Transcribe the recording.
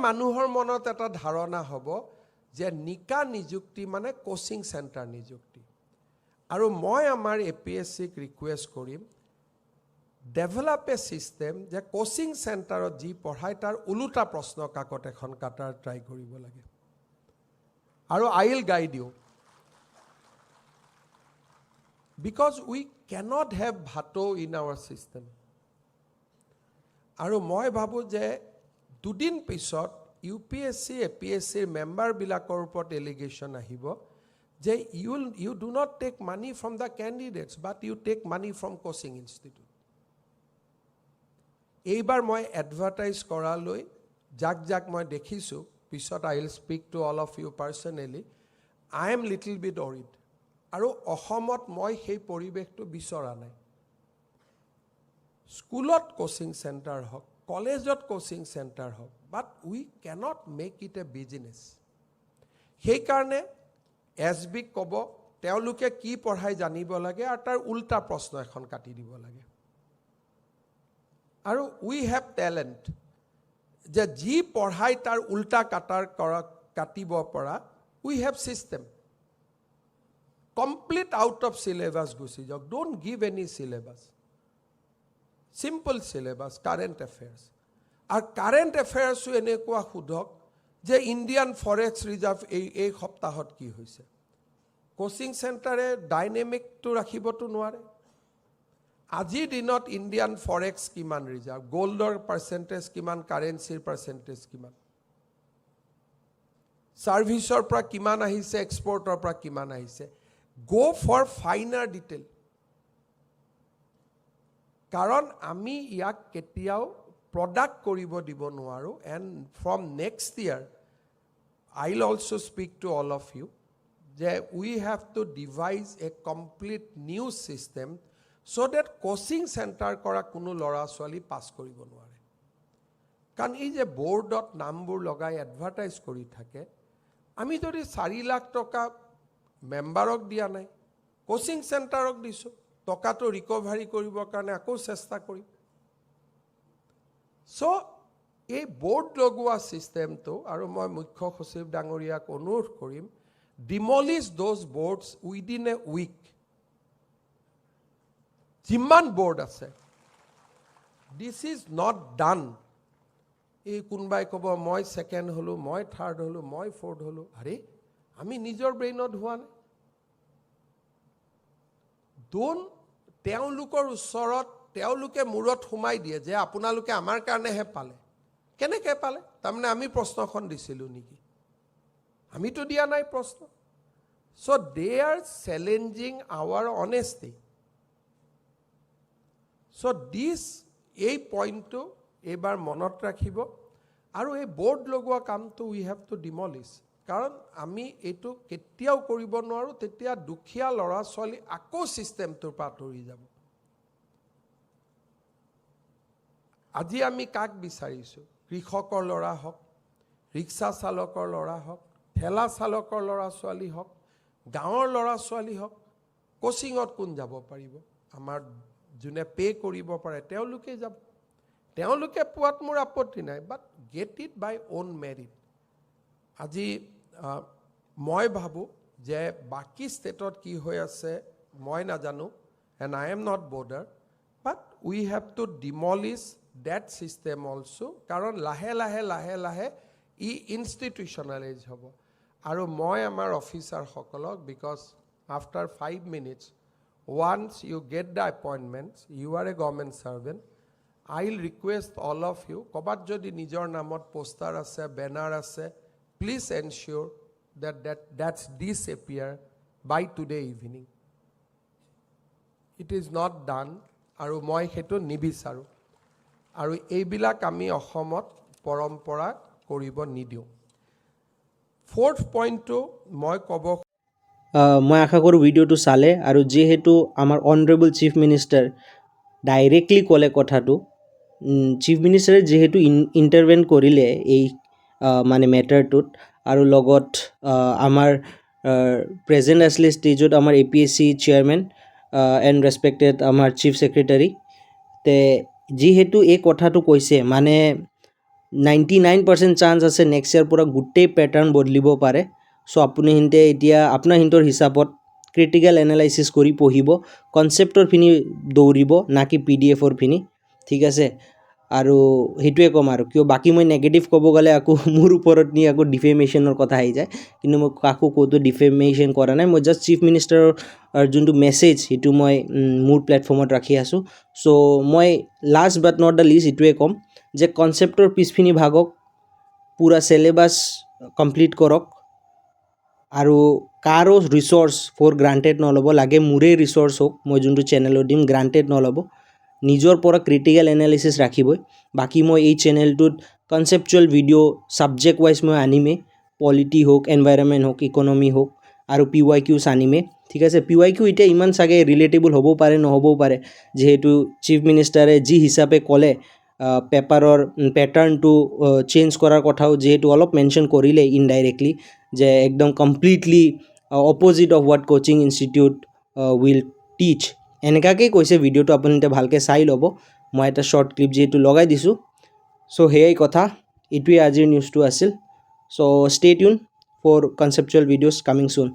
মানুহৰ মনত এটা ধাৰণা হ'ব যে নিকা নিযুক্তি মানে কোচিং চেণ্টাৰ নিযুক্তি আৰু মই আমাৰ APSCক ৰিকুৱেষ্ট কৰিম ডেভেলপ এ সিস্টেম যে কোচিং চেণ্টাৰত যি পঢ়ায় তাৰ উলুটা প্ৰশ্ন কাকত এখন কাটাৰ ট্ৰাই কৰিব লাগে আৰু I will guide you because we cannot have bhato in our system আৰু মই ভাবো যে দুদিন পিছত UPSC APSC মেম্বাৰ বিলাকৰ ওপৰত এলিগেশ্যন আহিব যে you do not take money from the candidates but you take money from coaching institute এইবাৰ মই এডভাৰটাইজ কৰালৈ যাক মই দেখিছো পিছত I will speak to all of you personally I am little bit worried আৰু অসমত মই সেই পৰিৱেশটো বিচৰা নাই স্কুলত কোচিং চেণ্টাৰ হওক কলেজত কোচিং চেণ্টাৰ হওক but we can't make it a business সেইকাৰণে SBক ক'ব তেওঁলোকে কি পঢ়াই জানিব লাগে আৰু তাৰ উল্টা প্ৰশ্ন এখন কাটি দিব লাগে আৰু উই হেভ টেলেণ্ট যে যি পঢ়াই তাৰ উল্টা কাটিব পৰা we have system complete out of syllabus গুচি যাওক don't give any syllabus simple syllabus current affairs আর কারেন্ট অ্যাফেয়ার্সও এনেকুৱা সুধক যে ইন্ডিয়ান ফৰেক্স ৰিজাৰ্ভ এই সপ্তাহত কি হয়েছে কোচিং সেন্টাৰে ডাইনামিকটো ৰাখিবতো নোৱাৰে আজিৰ দিনত ইন্ডিয়ান ফৰেক্স কিমান ৰিজাৰ্ভ গোল্ডৰ পাৰ্সেন্টেজ কিমান কাৰেন্সিৰ পাৰ্সেন্টেজ কিমান সাৰ্ভিসৰ পৰা কিমান আহিছে এক্সপোৰ্টৰ পৰা কিমান আহিছে গো ফৰ ফাইনাৰ ডিটেইল কাৰণ আমি ইয়াক কেতিয়াও প্ৰডাক্ট কৰিব দিব নোৱাৰো and from next year I will also speak to all of you that we have to devise a complete new system so that coaching center কৰা কোনো লৰা ছোৱালী পাস কৰিব নোৱাৰে কাৰণ এই যে বোৰ্ডত নামবোৰ লগাই এডভাৰটাইজ কৰি থাকে আমি যদি 4 লাখ টকা মেম্বাৰক দিয়া নাই কোচিং চেণ্টাৰক দিছো টকাটো ৰিকভাৰি কৰিবৰ কাৰণে আকৌ চেষ্টা কৰিম সো এই বোৰ্ড লগোৱা সিস্টেমটো আৰু মই মুখ্য সচিব ডাঙৰীয়াক অনুৰোধ কৰিম demolish those boards within a week যিমান বোৰ্ড আছে this is not done এই কোনবাই ক'ব মই সেকেন্ড হলো মই থাৰ্ড হলো মই ফোৰ্থ হলো আৰে আমি নিজৰ ব্ৰেইনত হোৱা নাই দোন তেওঁলোকৰ ওচৰত তেওঁলোকে মূৰত সোমাই দিয়ে যে আপোনালোকে আমাৰ কাৰণেহে পালে কেনেকৈ পালে তাৰমানে আমি প্ৰশ্নখন দিছিলো নেকি আমিতো দিয়া নাই প্ৰশ্ন so they are challenging our honesty so this এই পইণ্টটো এবাৰ মনত ৰাখিব আৰু এই বোৰ্ড লগোৱা কামটো we have to demolish কাৰণ আমি এটো কেতিয়াও কৰিব নোৱাৰো তেতিয়া দুখিয়া লৰা ছোৱালী আকৌ সিস্টেমটোৰ পৰা আঁতৰি যাব আজি আমি কাক বিচাৰিছো কৃষকৰ লৰা হওক ৰিক্সা চালকৰ লৰা হওক ঠেলা চালকৰ লৰা ছোৱালী হওক গাঁৱৰ লৰা ছোৱালী হওক কোচিংত কোন যাব পাৰিব আমাৰ যোনে পে কৰিব পাৰে তেওঁলোকে যাব তেওঁলোকে পোৱাত মোৰ আপত্তি নাই but get it by own merit আজি মই ভাবো যে বাকি ষ্টেটত কি হৈ আছে মই নাজানো and I am not border but we have to demolish that system also কাৰণ লাহে লাহে ই institutionalize হ'ব আৰু মই আমাৰ অফিচাৰ সকলক because after 5 minutes once you get the appointments you are a government servant I will request all of you কবাত যদি নিজৰ নামত পোষ্টাৰ আছে ব্যানাৰ আছে please ensure that's disappear by today evening it is not done আৰু মই হেতু নিবিচাৰো আৰু এইবিলাক আমি অসমত পৰম্পৰা কৰিব নিদিও fourth point to মই কব মই আশা কৰোঁ ভিডিঅ'টো চালে আৰু যেহেতু আমাৰ অনাৰেবল চিফ মিনিষ্টাৰ ডাইৰেক্টলি ক'লে কথাটো চিফ মিনিষ্টাৰে যেহেতু ইণ্টাৰভেন কৰিলে এই মানে মেটাৰটোত আৰু লগত আমাৰ প্ৰেজেণ্ট আছিলে ষ্টেজত আমাৰ APSC চেয়াৰমেন এণ্ড ৰেছপেক্টেড আমাৰ চিফ ছেক্ৰেটাৰী তে যিহেতু এই কথাটো কৈছে মানে 99% চান্স আছে নেক্সট ইয়াৰ পৰা গোটেই পেটাৰ্ণ বদলিব পাৰে চ' আপুনি সিহঁতে এতিয়া আপোনাৰ সিহঁতৰ হিচাপত ক্ৰিটিকেল এনালাইচিছ কৰি পঢ়িব কনচেপ্টৰখিনি দৌৰিব না কি PDF খিনি ঠিক আছে আৰু সেইটোৱে ক'ম আৰু কিয় বাকী মই নেগেটিভ ক'ব গ'লে আকৌ মোৰ ওপৰত নি আকৌ ডিফেমেশ্যনৰ কথা আহি যায় কিন্তু মই কাকো ক'তো ডিফেমেশ্যন কৰা নাই মই জাষ্ট চিফ মিনিষ্টাৰৰ যোনটো মেছেজ সেইটো মই মোৰ প্লেটফৰ্মত ৰাখি আছোঁ চ' মই last but not the least এইটোৱে ক'ম যে কনচেপ্টৰ পিছখিনি ভাগক পুৰা চিলেবাছ কমপ্লিট কৰক আৰু কাৰো ৰিচোৰ্চ ফৰ গ্ৰাণ্টেড নল'ব লাগে মোৰে ৰিচোৰ্চ হওক মই যোনটো চেনেলত দিম গ্ৰাণ্টেড নল'ব নিজৰ পৰা ক্ৰিটিকেল এনালিচিছ ৰাখিবই বাকী মই এই চেনেলটোত কনচেপচুৱেল ভিডিঅ' ছাবজেক্ট ৱাইজ মই আনিমেই পলিটি হওক এনভাইৰনমেণ্ট হওক ইকনমি হওক আৰু PYQs আনিমেই ঠিক আছে PYQ এতিয়া ইমান চাগে ৰিলেটেবল হ'বও পাৰে নহ'বও পাৰে যিহেতু চিফ মিনিষ্টাৰে যি হিচাপে ক'লে পেপাৰৰ পেটাৰ্ণটো চেঞ্জ কৰাৰ কথাও যিহেতু অলপ মেনশ্যন কৰিলে ইনডাইৰেক্টলি যে একদম completely opposite of what coaching institute will টিচ এনেকুৱাকৈ কৈছে ভিডিঅ'টো আপুনি এতিয়া ভালকৈ চাই ল'ব মই এটা শ্বৰ্ট ক্লিপ যিহেতু লগাই দিছোঁ চ' সেয়াই কথা এইটোৱে আজিৰ নিউজটো আছিল so' stay tune for conceptual videos coming চুন